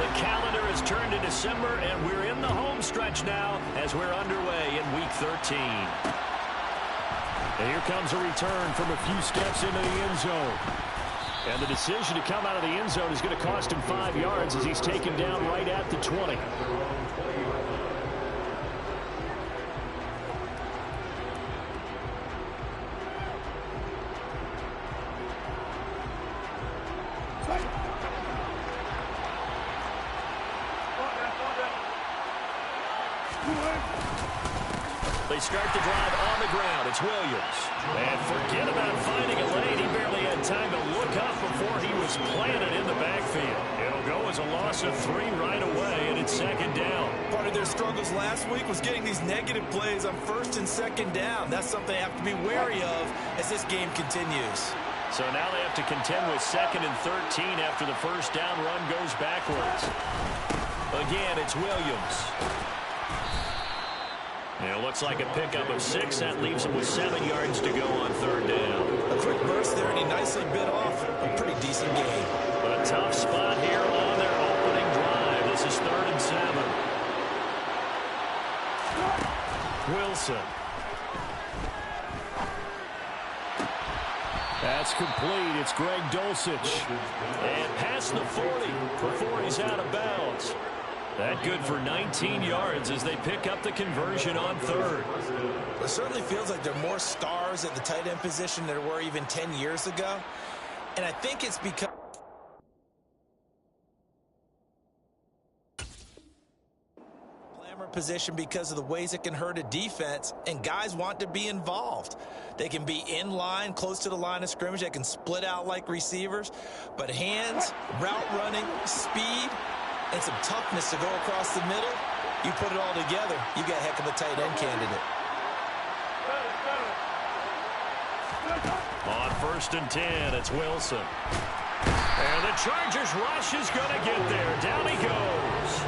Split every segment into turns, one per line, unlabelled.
The calendar has turned to December, and we're in the home stretch now as we're underway in Week 13. And here comes a return from a few steps into the end zone. And the decision to come out of the end zone is going to cost him 5 yards as he's taken down right at the 20. They start the drive on the ground. It's Williams. And forget about finding a lane. He barely had time to look up before he was planted in the backfield. It'll go as a loss of 3 right away, and it's second down.
Part of their struggles last week was getting these negative plays on first and second down. That's something they have to be wary of as this game continues.
So now they have to contend with second and 13 after the first down run goes backwards. Again, it's Williams. And it looks like a pickup of 6. That leaves him with 7 yards to go on third down.
A quick burst there, and he nicely bit off a pretty decent gain.
A tough spot here on their opening drive. This is 3rd and 7. Wilson. That's complete. It's Greg Dulcich. And past the 40 before he's out of bounds. That good for 19 yards as they pick up the conversion on third.
It certainly feels like there are more stars at the tight end position than there were even 10 years ago. And I think it's because position because of the ways it can hurt a defense, and guys want to be involved. They can be in line, close to the line of scrimmage. They can split out like receivers, but hands, route running, speed, and some toughness to go across the middle, you put it all together, you got a heck of a tight end candidate.
On 1st and 10, it's Wilson. And the Chargers rush is going to get there. Down he goes.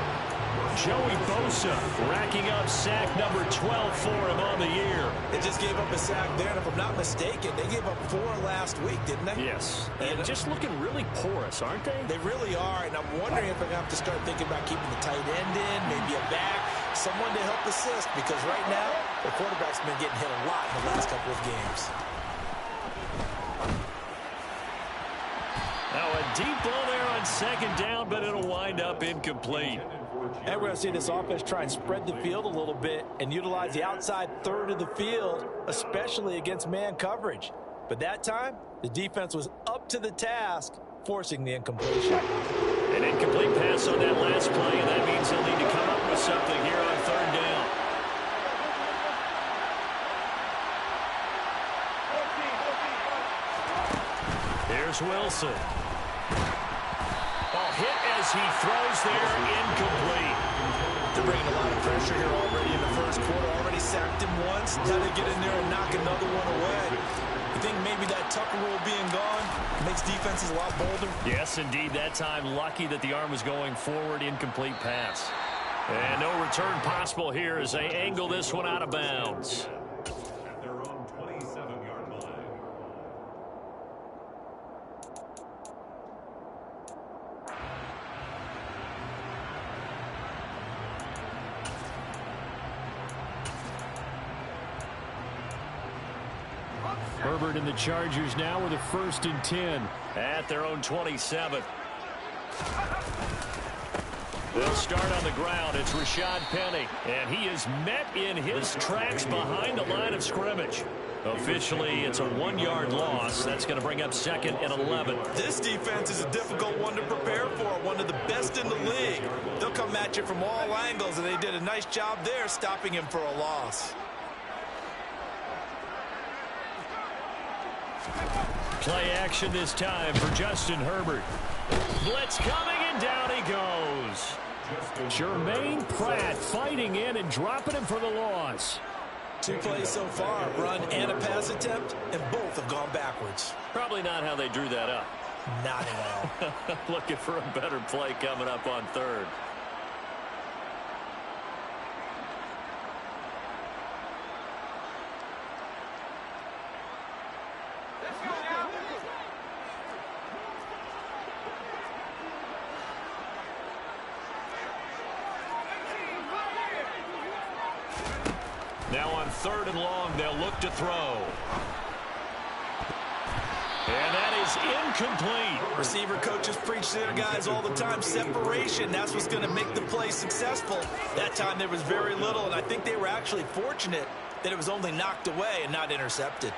Joey Bosa racking up sack number 12 for him on the year.
They just gave up a sack there, and if I'm not mistaken, they gave up 4 last week, didn't they?
Yes, and just looking really porous, aren't they?
They really are, and I'm wondering if they're going to have to start thinking about keeping the tight end in, maybe a back, someone to help assist, because right now, the quarterback's been getting hit a lot in the last couple of games.
Now a deep ball there on second down, but it'll wind up incomplete.
And we're going to see this offense try and spread the field a little bit and utilize the outside third of the field, especially against man coverage. But that time, the defense was up to the task, forcing the incompletion.
An incomplete pass on that last play, and that means he'll need to come up with something here on third down. Here's Wilson. Ball hit as he throws there, incomplete.
They're bringing a lot of pressure here already in the first quarter. Already sacked him once. Now they get in there and knock another one away. You think maybe that Tucker rule being gone makes defenses a lot bolder?
Yes, indeed. That time, lucky that the arm was going forward, incomplete pass. And no return possible here as they angle this one out of bounds. Herbert and the Chargers now with a 1st and 10 at their own 27. They'll start on the ground. It's Rashad Penny, and he is met in his tracks behind the line of scrimmage. Officially, it's a 1-yard loss. That's going to bring up 2nd and 11.
This defense is a difficult one to prepare for, one of the best in the league. They'll come at you from all angles, and they did a nice job there stopping him for a loss.
Play action this time for Justin Herbert. Blitz coming, and down he goes. Jermaine Pratt fighting in and dropping him for the loss.
2 plays so far, run and a pass attempt, and both have gone backwards.
Probably not how they drew that up.
Not at all.
Looking for a better play coming up on third. 3rd and long. They'll look to throw. And that is incomplete.
Receiver coaches preach to their guys all the time. Separation, that's what's going to make the play successful. That time there was very little, and I think they were actually fortunate that it was only knocked away and not intercepted.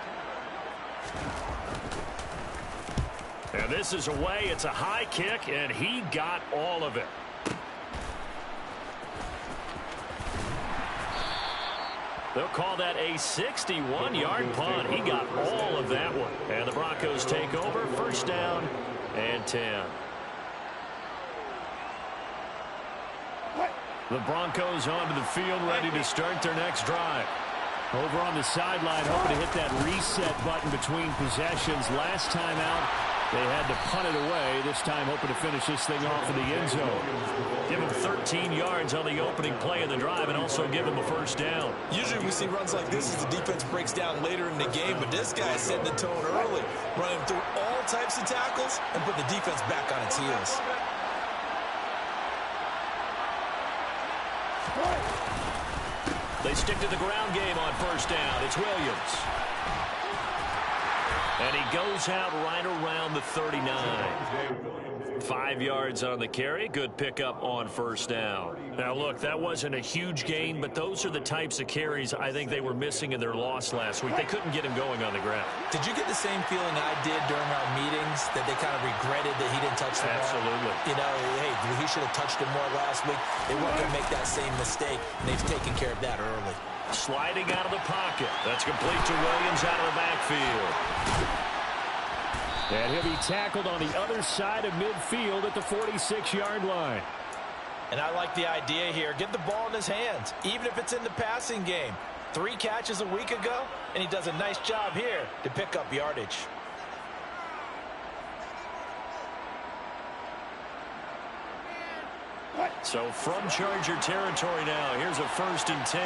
And this is away. It's a high kick, and he got all of it. They'll call that a 61-yard punt. He got all of that one. And the Broncos take over. 1st down and 10. The Broncos onto the field, ready to start their next drive.
Over on the sideline, hoping to hit that reset button between possessions. Last time out, they had to punt it away. This time, hoping to finish this thing off in the end zone.
Give him 13 yards on the opening play of the drive and also give him a 1st down.
Usually we see runs like this as the defense breaks down later in the game, but this guy is setting the tone early, running through all types of tackles and put the defense back on its heels.
They stick to the ground game on 1st down. It's Williams. And he goes out right around the 39. 5 yards on the carry. Good pickup on 1st down. Now, look, that wasn't a huge gain, but those are the types of carries I think they were missing in their loss last week. They couldn't get him going on the ground.
Did you get the same feeling I did during our meetings, that they kind of regretted that he didn't touch the ball?
Absolutely.
You know, hey, he should have touched it more last week. They weren't going to make that same mistake, and they've taken care of that early.
Sliding out of the pocket. That's complete to Williams out of the backfield.
And he'll be tackled on the other side of midfield at the 46-yard line.
And I like the idea here. Get the ball in his hands, even if it's in the passing game. 3 catches a week ago, and he does a nice job here to pick up yardage.
So from Charger territory now, here's a 1st and 10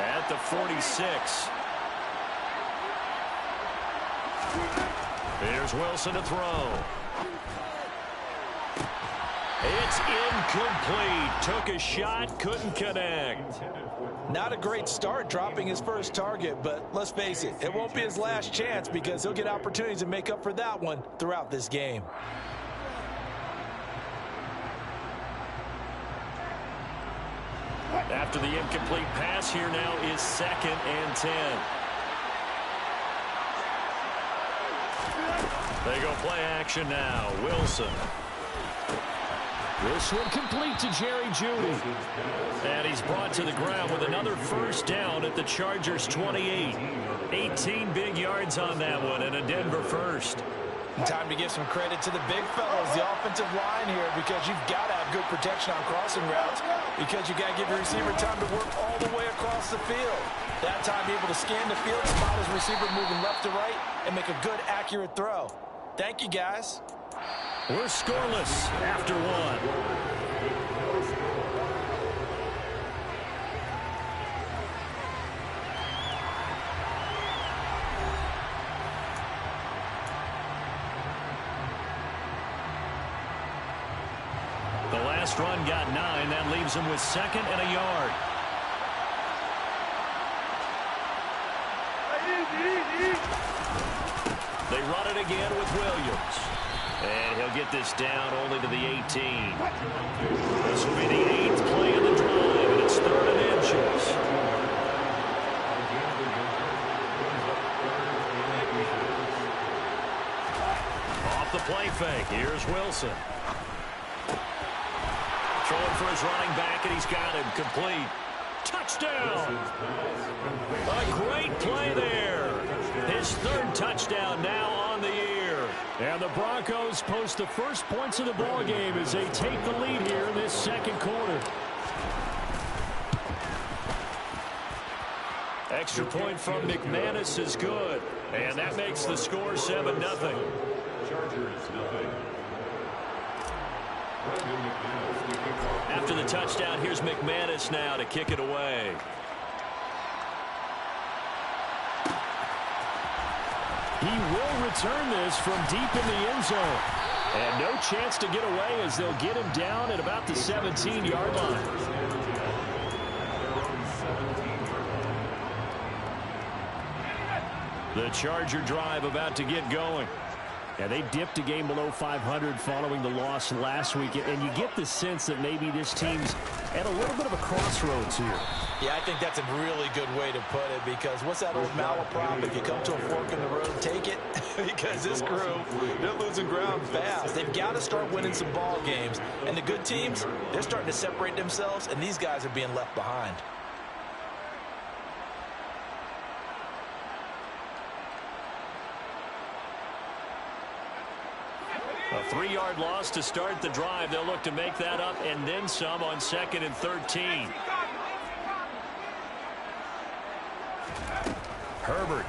at the 46. Here's Wilson to throw. It's incomplete. Took a shot, couldn't connect.
Not a great start dropping his first target, but let's face it, it won't be his last chance because he'll get opportunities to make up for that one throughout this game.
After the incomplete pass, here now is 2nd and 10. They go play action now. Wilson.
This one complete to Jerry Jeudy.
And he's brought to the ground with another 1st down at the Chargers 28. 18 big yards on that one and a Denver 1st.
Time to give some credit to the big fellas, the offensive line here, because you've got to have good protection on crossing routes, because you got to give your receiver time to work all the way across the field. That time, be able to scan the field, spot his receiver moving left to right, and make a good, accurate throw. Thank you, guys.
We're scoreless after 1. Run got 9. That leaves him with 2nd and a yard. They run it again with Williams. And he'll get this down only to the 18. This will be the 8th play of the drive, and it's 3rd and inches. Off the play fake. Here's Wilson. Throwing for his running back, and he's got him complete. Touchdown! A great play there. His 3rd touchdown now on the year.
And the Broncos post the first points of the ball game as they take the lead here in this 2nd quarter.
Extra point from McManus is good. And that makes the score 7-0. After the touchdown, here's McManus now to kick it away.
He will return this from deep in the end zone. And no chance to get away as they'll get him down at about the 17-yard line. The Charger drive about to get going. Yeah, they dipped a game below 500 following the loss last week, and you get the sense that maybe this team's at a little bit of a crossroads here.
Yeah, I think that's a really good way to put it, because what's that old malaprop? If you come to a fork in the road, take it. Because this crew, they're losing ground fast. They've got to start winning some ball games. And the good teams, they're starting to separate themselves, and these guys are being left behind.
A 3-yard loss to start the drive. They'll look to make that up and then some on 2nd and 13. Herbert.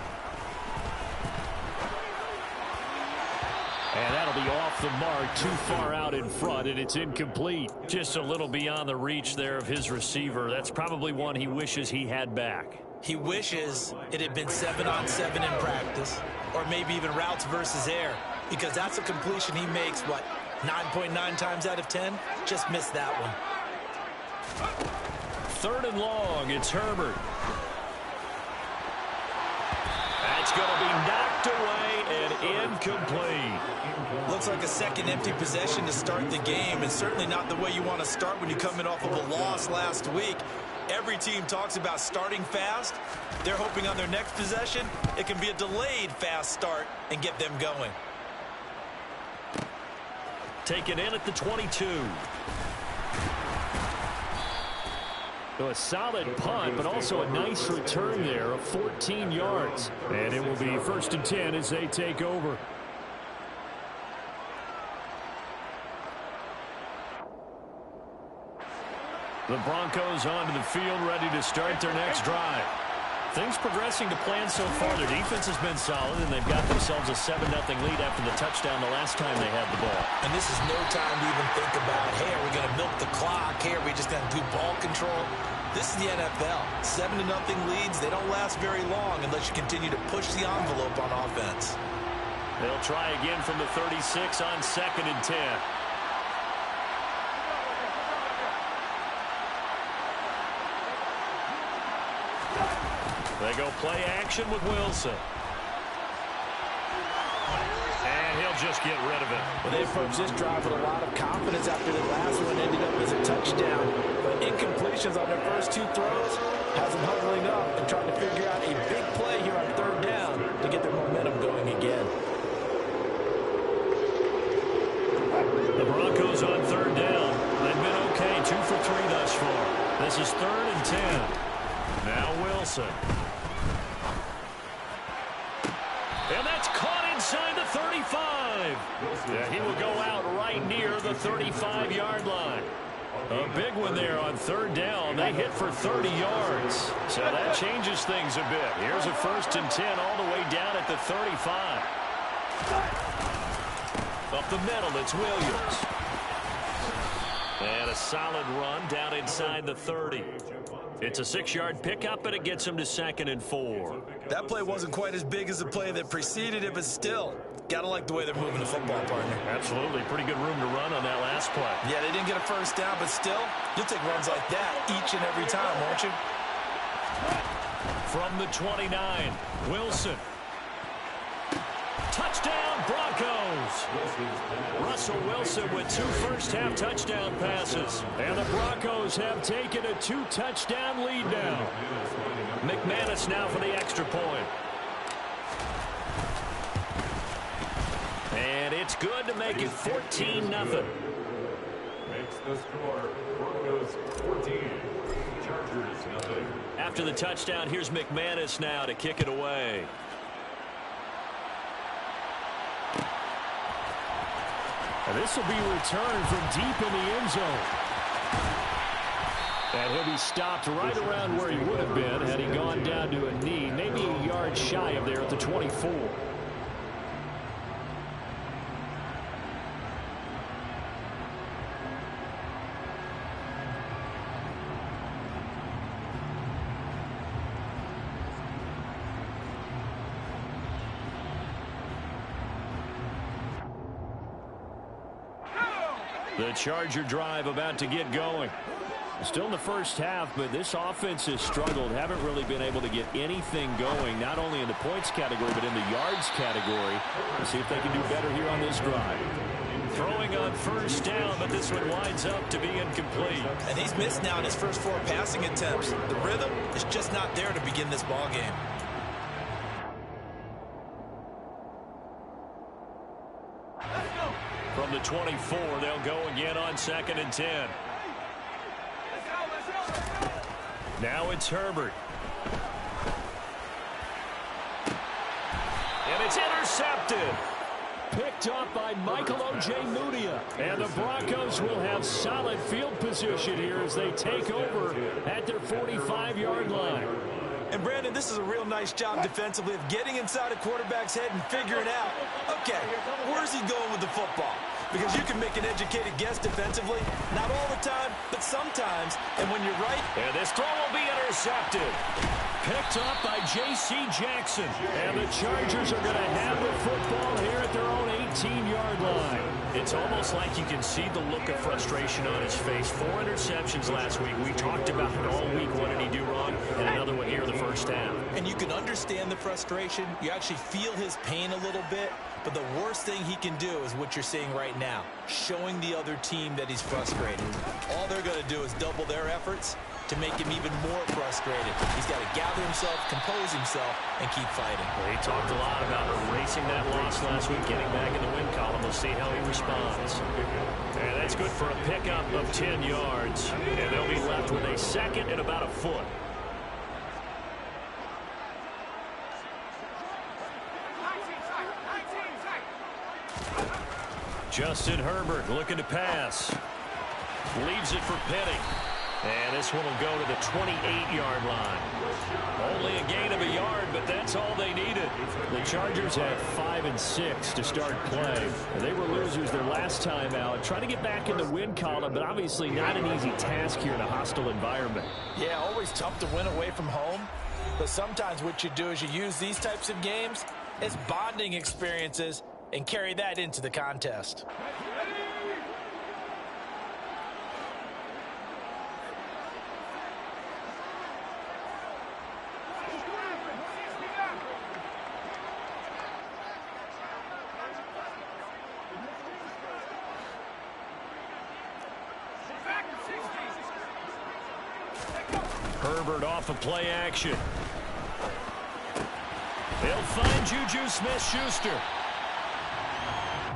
And that'll be off the mark, too far out in front, and it's incomplete. Just a little beyond the reach there of his receiver. That's probably one he wishes he had back.
He wishes it had been 7-on-7 in practice, or maybe even routes versus air, because that's a completion he makes, what, 9.9 times out of 10? Just missed that one.
3rd and long, it's Herbert. That's going to be knocked away and incomplete.
Looks like a second empty possession to start the game, and certainly not the way you want to start when you come in off of a loss last week. Every team talks about starting fast. They're hoping on their next possession it can be a delayed fast start and get them going.
Taken in at the 22. So a solid punt, but also a nice return there of 14 yards. And it will be 1st and 10 as they take over. The Broncos onto the field, ready to start their next drive. Things progressing to plan so far. Their defense has been solid, and they've got themselves a 7-0 lead after the touchdown the last time they had the ball.
And this is no time to even think about, hey, are we going to milk the clock? Hey, are we just going to do ball control? This is the NFL. 7-0 leads, they don't last very long unless you continue to push the envelope on offense.
They'll try again from the 36 on 2nd and 10. They go play action with Wilson. And he'll just get rid of it.
Well, they approached this drive with a lot of confidence after the last one ended up as a touchdown. But incompletions on their first 2 throws has them huddling up and trying to figure out a big play here on 3rd down to get their momentum going again.
The Broncos on 3rd down. They've been okay, 2 for 3 thus far. This is 3rd and 10. Now Wilson. And that's caught inside the 35. Yeah, he will go out right near the 35-yard line. A big one there on 3rd down. They hit for 30 yards. So that changes things a bit. Here's a 1st and 10 all the way down at the 35. Up the middle, it's Williams. And a solid run down inside the 30. It's a 6-yard pickup, and it gets him to 2nd and 4.
That play wasn't quite as big as the play that preceded it, but still, got to like the way they're moving the football, partner.
Absolutely. Pretty good room to run on that last play.
Yeah, they didn't get a 1st down, but still, you'll take runs like that each and every time, won't you?
From the 29, Wilson. Touchdown, Broncos. Russell Wilson with 2 first-half touchdown passes. And the Broncos have taken a 2-touchdown lead now. McManus now for the extra point. And it's good to make it 14-0.
Makes the score Broncos 14, Chargers 0.
After the touchdown, here's McManus now to kick it away. And this will be returned from deep in the end zone. And he'll be stopped right around where he would have been had he gone down to a knee, maybe a yard shy of there at the 24. The Charger drive about to get going. Still in the first half, but this offense has struggled. Haven't really been able to get anything going, not only in the points category, but in the yards category. Let's see if they can do better here on this drive. Throwing on first down, but this one winds up to be incomplete.
And he's missed now in his first 4 passing attempts. The rhythm is just not there to begin this ball game.
From the 24, they'll go again on 2nd and 10. Now it's Herbert. And it's intercepted. Picked up by Michael Ojemudia. And the Broncos will have solid field position here as they take over at their 45-yard line.
And, Brandon, this is a real nice job defensively of getting inside a quarterback's head and figuring out, okay, where's he going with the football? Because you can make an educated guess defensively, not all the time, but sometimes. And when you're right...
And this throw will be intercepted. Picked up by J.C. Jackson. And the Chargers are going to have the football here at their own 18-yard line. It's almost like you can see the look of frustration on his face. 4 interceptions last week. We talked about it all week. What did he do wrong? And another one here in the first half.
And you can understand the frustration. You actually feel his pain a little bit. But the worst thing he can do is what you're seeing right now, showing the other team that he's frustrated. All they're going to do is double their efforts to make him even more frustrated. He's got to gather himself, compose himself, and keep fighting.
Well, he talked a lot about erasing that loss last week, getting back in the win column. We'll see how he responds. And that's good for a pickup of 10 yards. And they'll be left with a 2nd and about a foot. Justin Herbert looking to pass. Leaves it for Penny. And this one will go to the 28-yard line. Only a gain of a yard, but that's all they needed. The Chargers had 5 and 6 to start play. They were losers their last time out. Trying to get back in the win column, but obviously not an easy task here in a hostile environment.
Yeah, always tough to win away from home. But sometimes what you do is you use these types of games as bonding experiences and carry that into the contest.
Herbert off of play action. They'll find Juju Smith-Schuster.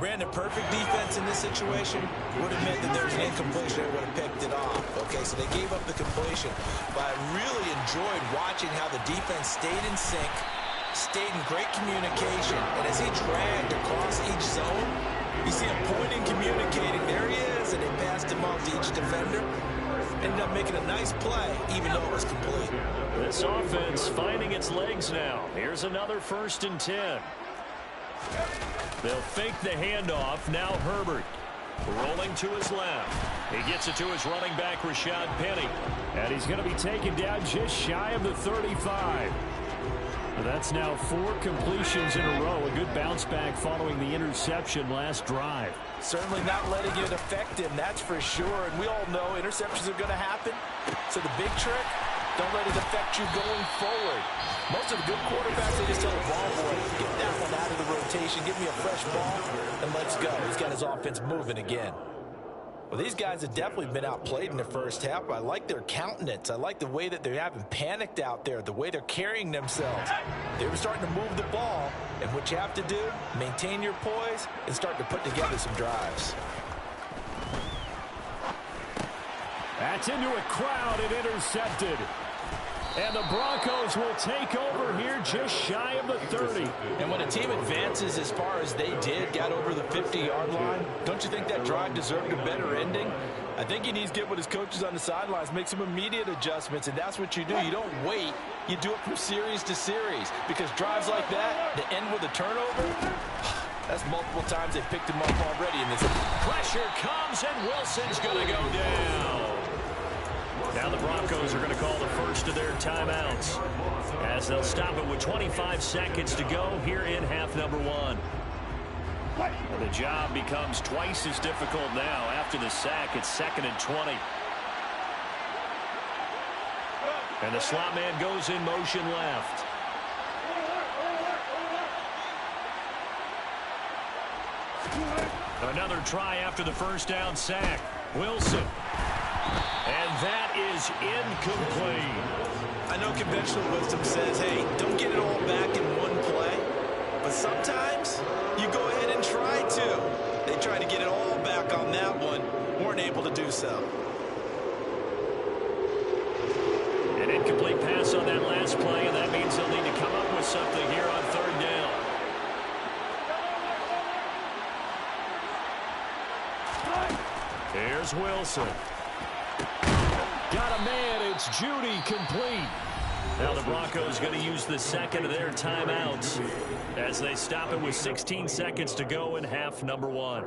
Brandon, perfect defense in this situation would have meant that there was an incompletion and would have picked it off. Okay, so they gave up the completion. But I really enjoyed watching how the defense stayed in sync, stayed in great communication. And as he dragged across each zone, you see him pointing, communicating. There he is, and they passed him off to each defender. Ended up making a nice play, even though it was complete.
This offense finding its legs now. Here's another 1st and 10. They'll fake the handoff. Now Herbert rolling to his left. He gets it to his running back, Rashad Penny. And he's going to be taken down just shy of the 35. That's now 4 completions in a row. A good bounce back following the interception last drive.
Certainly not letting it affect him, that's for sure. And we all know interceptions are going to happen. So the big trick, don't let it affect you going forward. Most of the good quarterbacks, they just tell the ball boy, get that one out of the rotation, give me a fresh ball, and let's go. He's got his offense moving again. Well, these guys have definitely been outplayed in the first half. I like their countenance. I like the way that they haven't panicked out there, the way they're carrying themselves. They were starting to move the ball, and what you have to do, maintain your poise and start to put together some drives.
That's into a crowd and intercepted. And the Broncos will take over here just shy of the 30.
And when a team advances as far as they did, got over the 50-yard line, don't you think that drive deserved a better ending? I think he needs to get with his coaches on the sidelines, make some immediate adjustments, and that's what you do. You don't wait. You do it from series to series, because drives like that, that end with a turnover, that's multiple times they've picked him up already in this.
Pressure comes, and Wilson's going to go down. Now the Broncos are going to call the first of their timeouts as they'll stop it with 25 seconds to go here in half number 1. The job becomes twice as difficult now after the sack. It's 2nd and 20. And the slot man goes in motion left. Another try after the first down sack. Wilson. And that is incomplete.
I know conventional wisdom says, hey, don't get it all back in one play. But sometimes you go ahead and try to. They tried to get it all back on that one. Weren't able to do so.
An incomplete pass on that last play, and that means they'll need to come up with something here on third down. Here's Wilson. Got a man. It's Judy, complete. Now the Broncos going to use the second of their timeouts as they stop it with 16 seconds to go in half number one.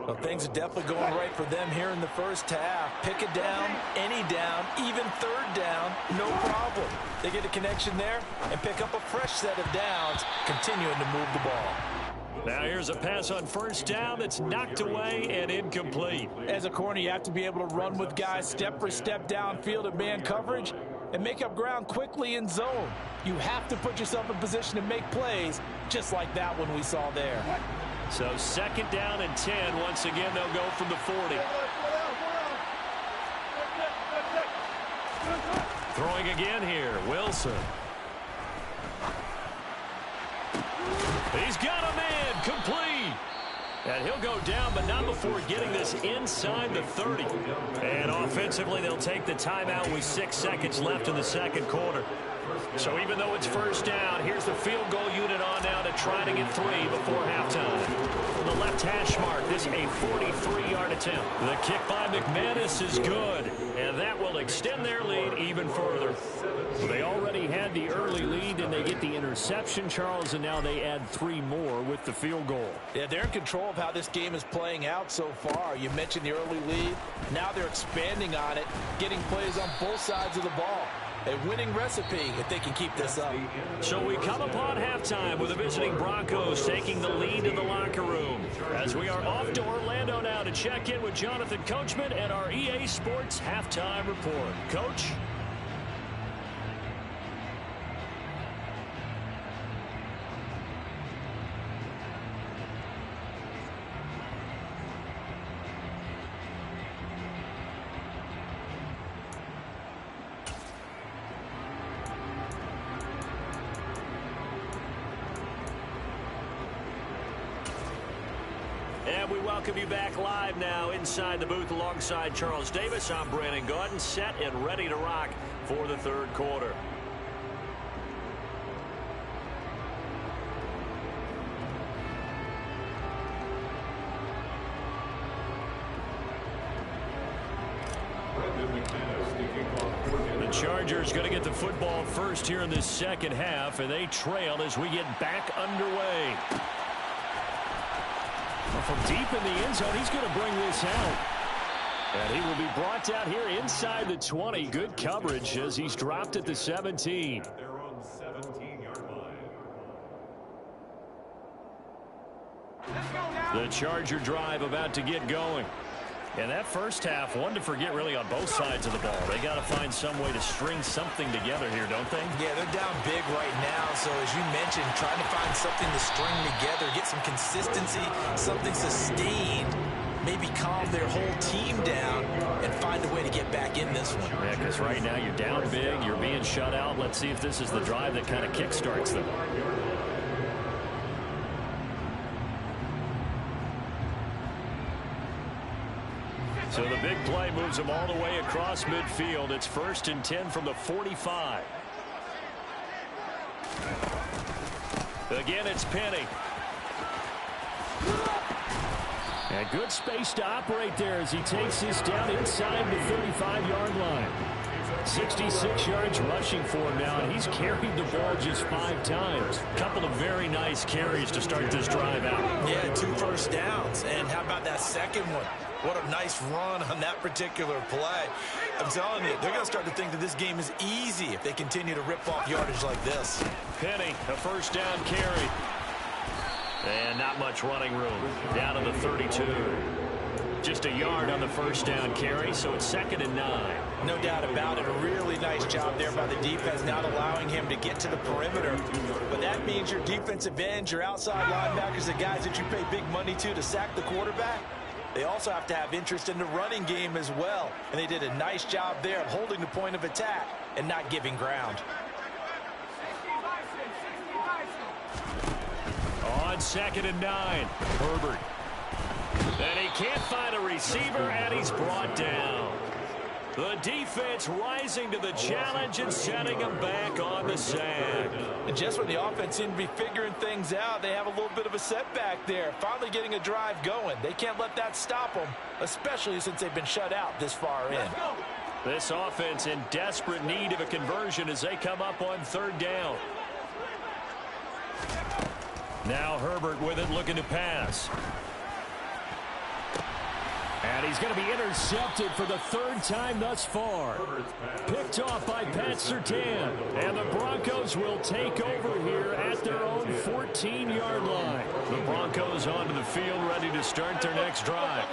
Well, things are definitely going right for them here in the first half. Pick it down, any down, even third down, no problem. They get a connection there and pick up a fresh set of downs, continuing to move the ball.
Now here's a pass on first down that's knocked away and incomplete.
As a corner, you have to be able to run with guys step for step downfield at man coverage and make up ground quickly in zone. You have to put yourself in position to make plays, just like that one we saw there.
So second down and 10. Once again, they'll go from the 40. Throwing again here, Wilson. He's got a man, complete. And he'll go down, but not before getting this inside the 30. And offensively, they'll take the timeout with 6 seconds left in the second quarter. So even though it's first down, here's the field goal unit on now to try to get 3 before halftime. From the left hash mark, this a 43-yard attempt. The kick by McManus is good, and that will extend their lead even further. They already had the early lead, and they get the interception, Charles, and now they add 3 more with the field goal.
Yeah, they're in control of how this game is playing out so far. You mentioned the early lead. Now they're expanding on it, getting plays on both sides of the ball. A winning recipe if they can keep this up.
So we come upon halftime with the visiting Broncos taking the lead in the locker room. As we are off to Orlando now to check in with Jonathan Coachman and our EA Sports Halftime Report. Coach? And we welcome you back live now inside the booth alongside Charles Davis. I'm Brandon Gaudin, set and ready to rock for the third quarter. The Chargers going to get the football first here in this second half, and they trail as we get back underway. From deep in the end zone, he's going to bring this out. And he will be brought down here inside the 20. Good coverage as he's dropped at the 17.
They're on the 17-yard line.
The Charger drive about to get going. And that first half, one to forget really on both sides of the ball. They got to find some way to string something together here, don't they?
Yeah, they're down big right now. So as you mentioned, trying to find something to string together, get some consistency, something sustained, maybe calm their whole team down and find a way to get back in this one.
Yeah, because right now you're down big, you're being shut out. Let's see if this is the drive that kind of kickstarts them. So the big play moves them all the way across midfield. It's 1st and 10 from the 45. Again, it's Penny. And good space to operate there as he takes this down inside the 35-yard line. 66 yards rushing for him now, and he's carried the ball just 5 times. Couple of very nice carries to start this drive out.
Yeah, 2 first downs. And how about that second one? What a nice run on that particular play. I'm telling you, they're going to start to think that this game is easy if they continue to rip off yardage like this.
Penny, a first down carry. And not much running room. Down to the 32. Just a yard on the first down carry, so it's 2nd and 9.
No doubt about it. A really nice job there by the defense, not allowing him to get to the perimeter. But that means your defensive ends, your outside linebackers, the guys that you pay big money to sack the quarterback, they also have to have interest in the running game as well. And they did a nice job there of holding the point of attack and not giving ground.
On 2nd and 9, Herbert. And he can't find a receiver, and he's brought down. The defense rising to the challenge and setting him back on the sack.
And just when the offense seemed to be figuring things out, they have a little bit of a setback there. Finally getting a drive going. They can't let that stop them, especially since they've been shut out this far in.
This offense in desperate need of a conversion as they come up on 3rd down. Now Herbert with it, looking to pass. And he's going to be intercepted for the 3rd time thus far. Picked off by Pat Surtain. And the Broncos will take over here at their own 14-yard line. The Broncos onto the field, ready to start their next drive.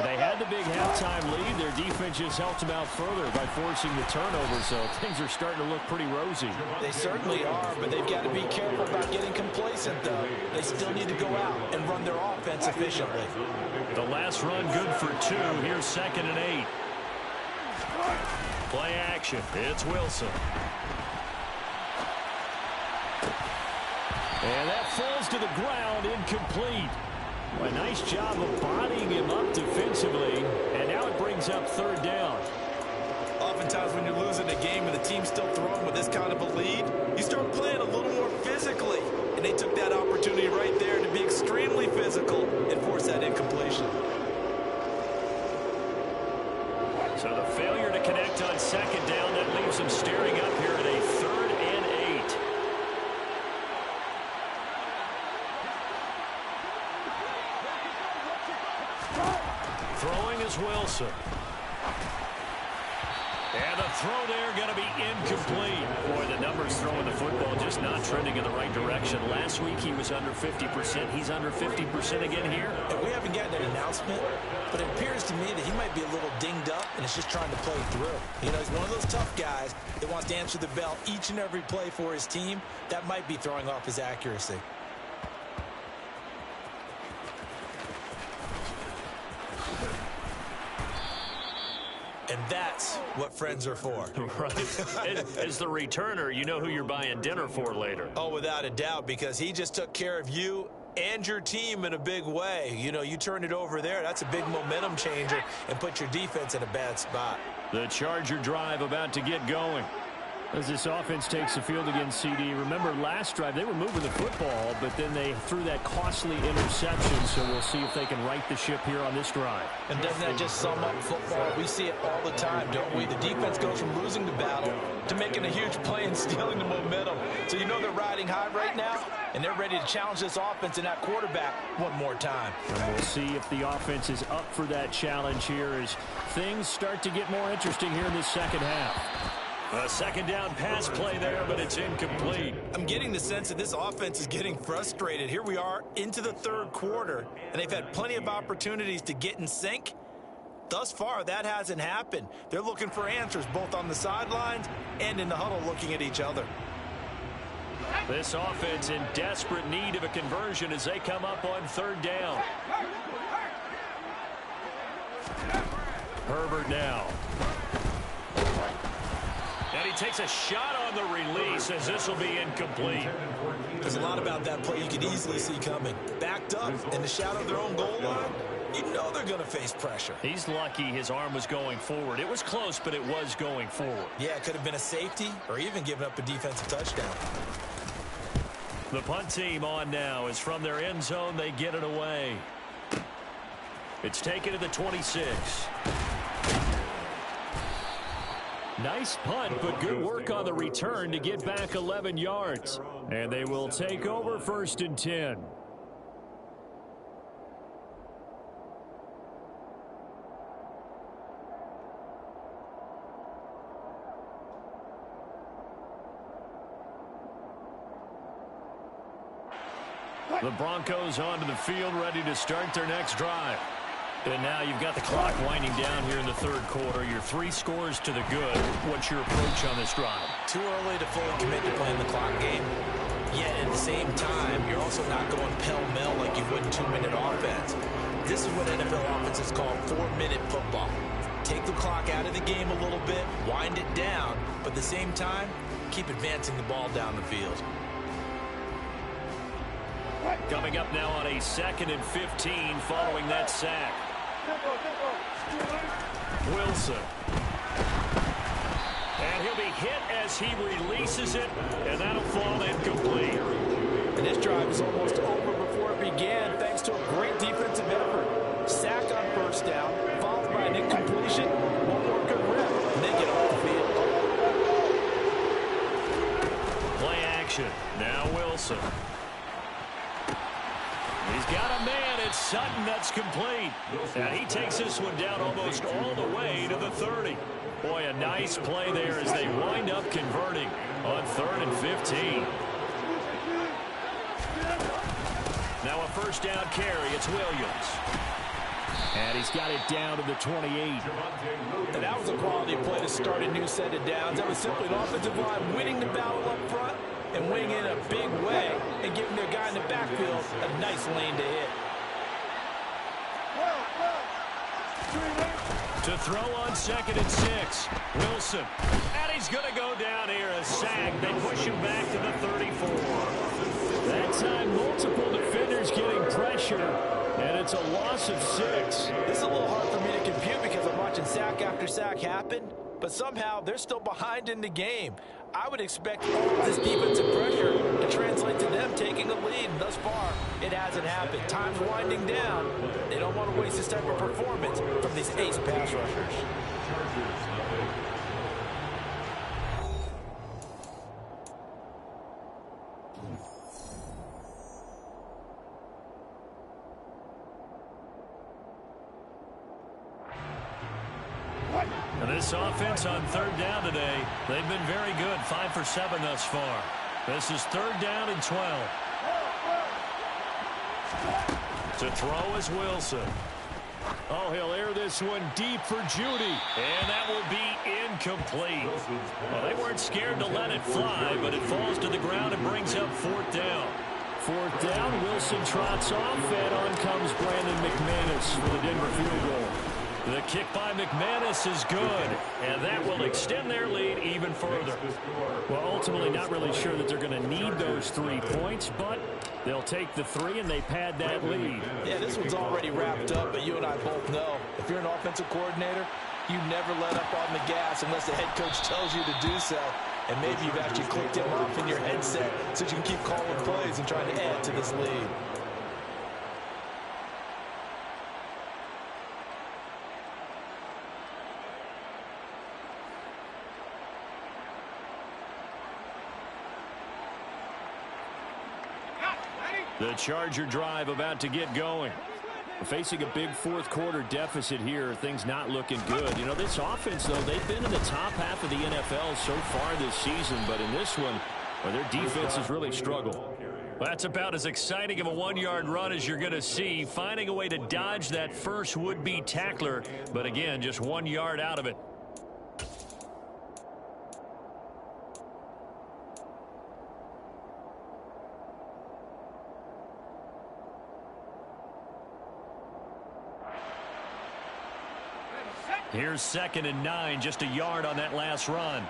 They had the big halftime lead. Their defense just helped them out further by forcing the turnover, so things are starting to look pretty rosy.
They certainly are, but they've got to be careful about getting complacent, though. They still need to go out and run their offense efficiently.
The last run good for 2. Here's 2nd and 8. Play action. It's Wilson. And that falls to the ground, incomplete. A nice job of bodying him up defensively, and now it brings up 3rd down.
Oftentimes when you're losing a game and the team's still throwing with this kind of a lead, you start playing a little more physically. And they took that opportunity right there to be extremely physical and force that incompletion.
So the failure to connect on 2nd down, that leaves them staring up here at a 3rd and 8. Throwing is Wilson. And the throw there going to be incomplete. Boy, the numbers throwing the football just not trending in the right direction. Last week he was under 50%. He's under 50% again here.
And we haven't gotten an announcement, but it appears to me that he might be a little dinged up and is just trying to play through. You know, he's one of those tough guys that wants to answer the bell each and every play for his team. That might be throwing off his accuracy. And that's what friends are for.
Right. As the returner, you know who you're buying dinner for later.
Oh, without a doubt, because he just took care of you and your team in a big way. You know, you turn it over there, that's a big momentum changer and put your defense in a bad spot.
The Charger drive about to get going. As this offense takes the field against CD, remember last drive they were moving the football, but then they threw that costly interception, so we'll see if they can right the ship here on this drive.
And doesn't that just sum up football? We see it all the time, don't we? The defense goes from losing the battle to making a huge play and stealing the momentum. So you know they're riding high right now, and they're ready to challenge this offense and that quarterback one more time.
And we'll see if the offense is up for that challenge here as things start to get more interesting here in this 2nd half. A 2nd down pass play there, but it's incomplete.
I'm getting the sense that this offense is getting frustrated. Here we are into the 3rd quarter, and they've had plenty of opportunities to get in sync. Thus far, that hasn't happened. They're looking for answers both on the sidelines and in the huddle looking at each other.
This offense in desperate need of a conversion as they come up on 3rd down. Herbert now. And he takes a shot on the release as this will be incomplete.
There's a lot about that play you could easily see coming. Backed up in the shadow of their own goal line, you know they're going to face pressure.
He's lucky his arm was going forward. It was close, but it was going forward.
Yeah, it could have been a safety or even given up a defensive touchdown.
The punt team on now is from their end zone. They get it away. It's taken to the 26. Nice punt, but good work on the return to get back 11 yards. And they will take over 1st and 10. The Broncos onto the field, ready to start their next drive. And now you've got the clock winding down here in the third quarter. Your 3 scores to the good. What's your approach on this drive?
Too early to fully commit to playing the clock game. Yet at the same time, you're also not going pell-mell like you would in 2-minute offense. This is what NFL offenses call 4-minute football. Take the clock out of the game a little bit, wind it down, but at the same time, keep advancing the ball down the field.
Coming up now on a 2nd and 15 following that sack. Wilson. And he'll be hit as he releases it, and that'll fall incomplete.
And this drive is almost over before it began thanks to a great defensive effort. Sack on first down, followed by an incompletion. One more good rep, and they get off the field.
Play action. Now Wilson. He's got a man. It's Sutton. That's complete. And he takes this one down almost all the way to the 30. Boy, a nice play there as they wind up converting on 3rd and 15. Now a first down carry. It's Williams. And he's got it down to the 28.
And that was a quality play to start a new set of downs. That was simply an offensive line winning the battle up front and winning in a big way and giving their guy in the backfield a nice lane to hit.
To throw on 2nd and 6. Wilson. And he's going to go down here. A sack. They push him back to the 34. That time, multiple defenders getting pressure. And it's a loss of 6.
This is a little hard for me to compute because I'm watching sack after sack happen. But somehow, they're still behind in the game. I would expect all of this defensive pressure to translate to them taking a lead. And thus far, it hasn't happened. Time's winding down. They don't want to waste this type of performance from these ace pass rushers.
And this offense on 3rd down today, they've been very good. 5 for 7 thus far. This is 3rd down and 12. To throw is Wilson. Oh, he'll air this one deep for Judy. And that will be incomplete. Well, they weren't scared to let it fly, but it falls to the ground and brings up 4th down. 4th down, Wilson trots off, and on comes Brandon McManus for the Denver field goal. The kick by McManus is good, and that will extend their lead even further. Well, ultimately not really sure that they're going to need those 3 points, but they'll take the 3 and they pad that lead.
Yeah, this one's already wrapped up, but you and I both know if you're an offensive coordinator, you never let up on the gas unless the head coach tells you to do so. And maybe you've actually clicked him off in your headset so you can keep calling plays and trying to add to this lead.
The Charger drive about to get going. Facing a big 4th quarter deficit here, things not looking good. You know, this offense, though, they've been in the top half of the NFL so far this season, but in this one, well, their defense has really struggled. Well, that's about as exciting of a 1-yard run as you're going to see, finding a way to dodge that first would-be tackler, but again, just 1 yard out of it. Here's 2nd and 9, just a yard on that last run.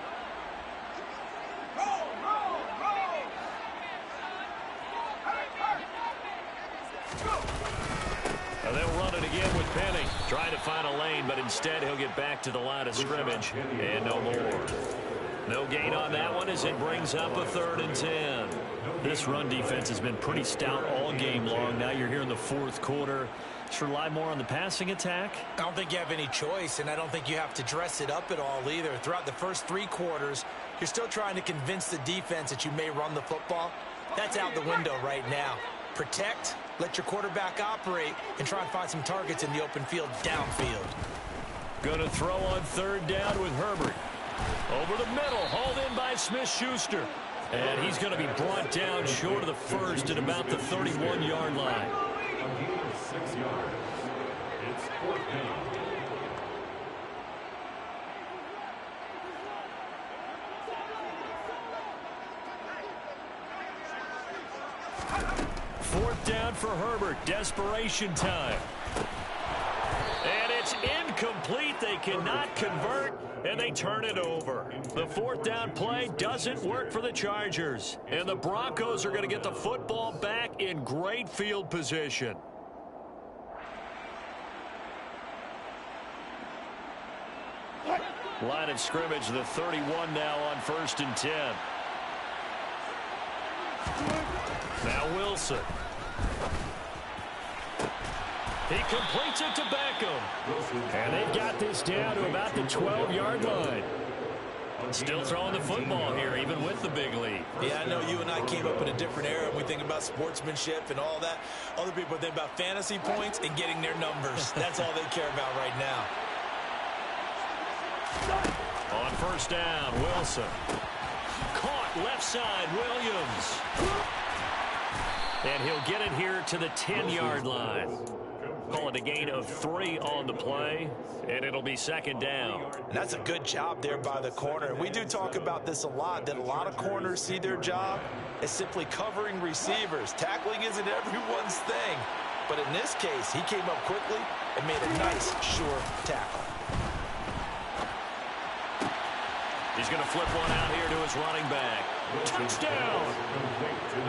They'll run it again with Penny. Trying to find a lane, but instead he'll get back to the line of scrimmage. And no more. No gain on that one as it brings up a 3rd and 10. This run defense has been pretty stout all game long. Now you're here in the 4th quarter. Just rely more on the passing attack.
I don't think you have any choice, and I don't think you have to dress it up at all either. Throughout the first 3 quarters, you're still trying to convince the defense that you may run the football. That's out the window right now. Protect, let your quarterback operate, and try and find some targets in the open field downfield.
Going to throw on 3rd down with Herbert. Over the middle, hauled in by Smith-Schuster. And he's going to be brought down short of the first at about the 31-yard line.
It's 4th down.
Fourth down for Herbert. Desperation time. And it's incomplete. They cannot convert, and they turn it over. The 4th down play doesn't work for the Chargers. And the Broncos are going to get the football back in great field position. Line of scrimmage, the 31 now on 1st and 10. Now Wilson. He completes it to Beckham. And they've got this down to about the 12-yard line. Still throwing the football here, even with the big lead.
Yeah, I know you and I came up in a different era. We think about sportsmanship and all that. Other people think about fantasy points and getting their numbers. That's all they care about right now.
On 1st down, Wilson. Caught left side, Williams. And he'll get it here to the 10-yard line. Call it a gain of 3 on the play, and it'll be 2nd down.
And that's a good job there by the corner. We do talk about this a lot, that a lot of corners see their job as simply covering receivers. Tackling isn't everyone's thing. But in this case, he came up quickly and made a nice, sure tackle.
He's going to flip one out here to his running back. Touchdown!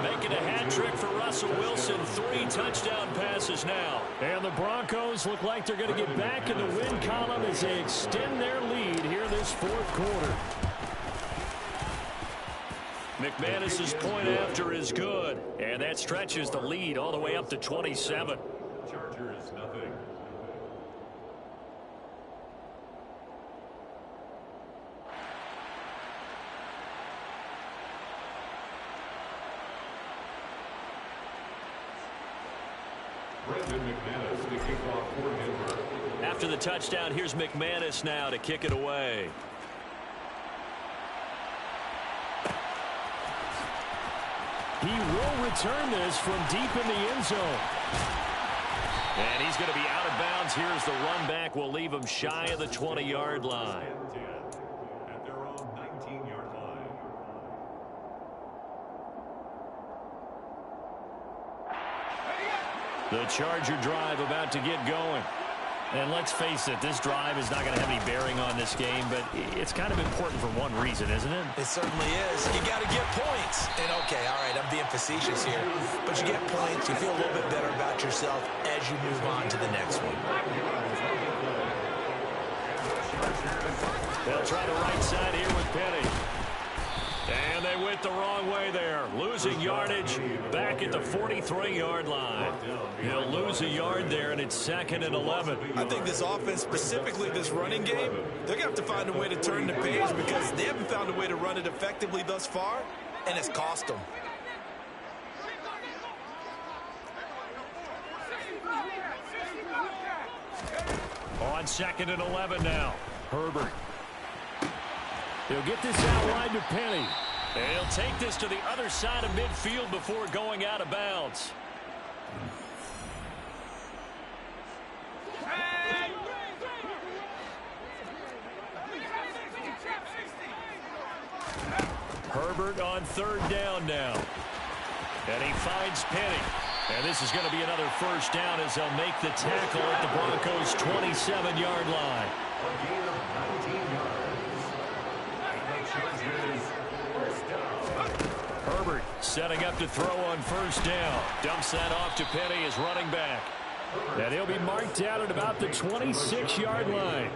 Making a hat trick for Russell Wilson. 3 touchdown passes now. And the Broncos look like they're going to get back in the win column as they extend their lead here this 4th quarter. McManus's point after is good. And that stretches the lead all the way up to 27.
Chargers, nothing. Brendan McManus to kick off for Denver.
After the touchdown, here's McManus now to kick it away. He will return this from deep in the end zone. And he's going to be out of bounds. Here's the run back. Will leave him shy of the 20-yard line.
At their own 19-yard line.
The Charger drive about to get going. And let's face it, this drive is not going to have any bearing on this game, but it's kind of important for one reason, isn't it?
It certainly is. You got to get points. And, okay, all right, I'm being facetious here. But you get points, you feel a little bit better about yourself as you move on to the next one.
They'll try the right side here with Penny. And they went the wrong way there. Losing yardage back at the 43-yard line. He'll lose a yard there, and it's 2nd and 11.
I think this offense, specifically this running game, they're going to have to find a way to turn the page because they haven't found a way to run it effectively thus far, and it's cost them.
On 2nd and 11 now. Herbert. He'll get this outline to Penny. And he'll take this to the other side of midfield before going out of bounds. Herbert on 3rd down now. And he finds Penny. And this is going to be another 1st down as they'll make the tackle at the Broncos' 27-yard line.
A gain of 19 yards. And the Chargers, 1st down.
Herbert setting up to throw on 1st down. Dumps that off to Penny as running back. And he'll be marked out at about the 26-yard line.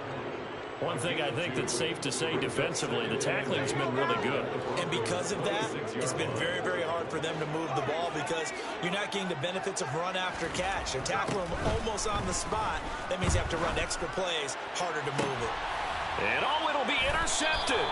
One thing I think that's safe to say defensively, the tackling's been really good.
And because of that, it's been very, very hard for them to move the ball because you're not getting the benefits of run after catch. They're tackling them almost on the spot. That means you have to run extra plays, harder to move it.
And it'll be intercepted.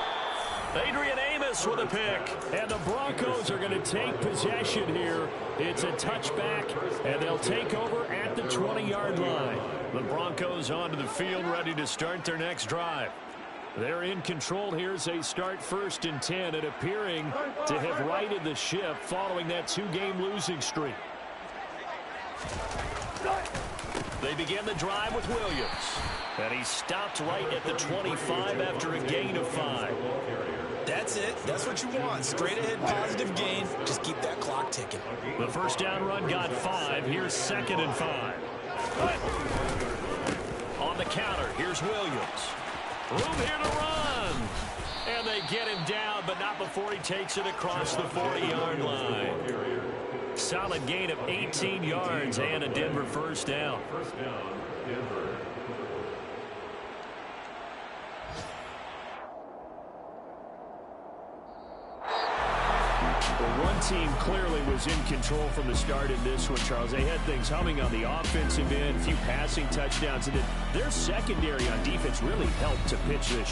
Adrian Amos with a pick. And the Broncos are going to take possession here. It's a touchback, and they'll take over at the 20-yard line. The Broncos onto the field, ready to start their next drive. They're in control here as they start 1st and 10 and appearing to have righted the ship following that 2-game losing streak. They begin the drive with Williams. And he stopped right at the 25 after a gain of 5.
That's it. That's what you want. Straight ahead positive gain. Just keep that clock ticking.
The first down run got 5. Here's 2nd and 5. On the counter, here's Williams. Room here to run. And they get him down, but not before he takes it across the 40-yard line. Solid gain of 18 yards and a Denver first down.
First down, Denver.
Well, one team clearly was in control from the start in this one, Charles. They had things humming on the offensive end, a few passing touchdowns, and then their secondary on defense really helped to pitch this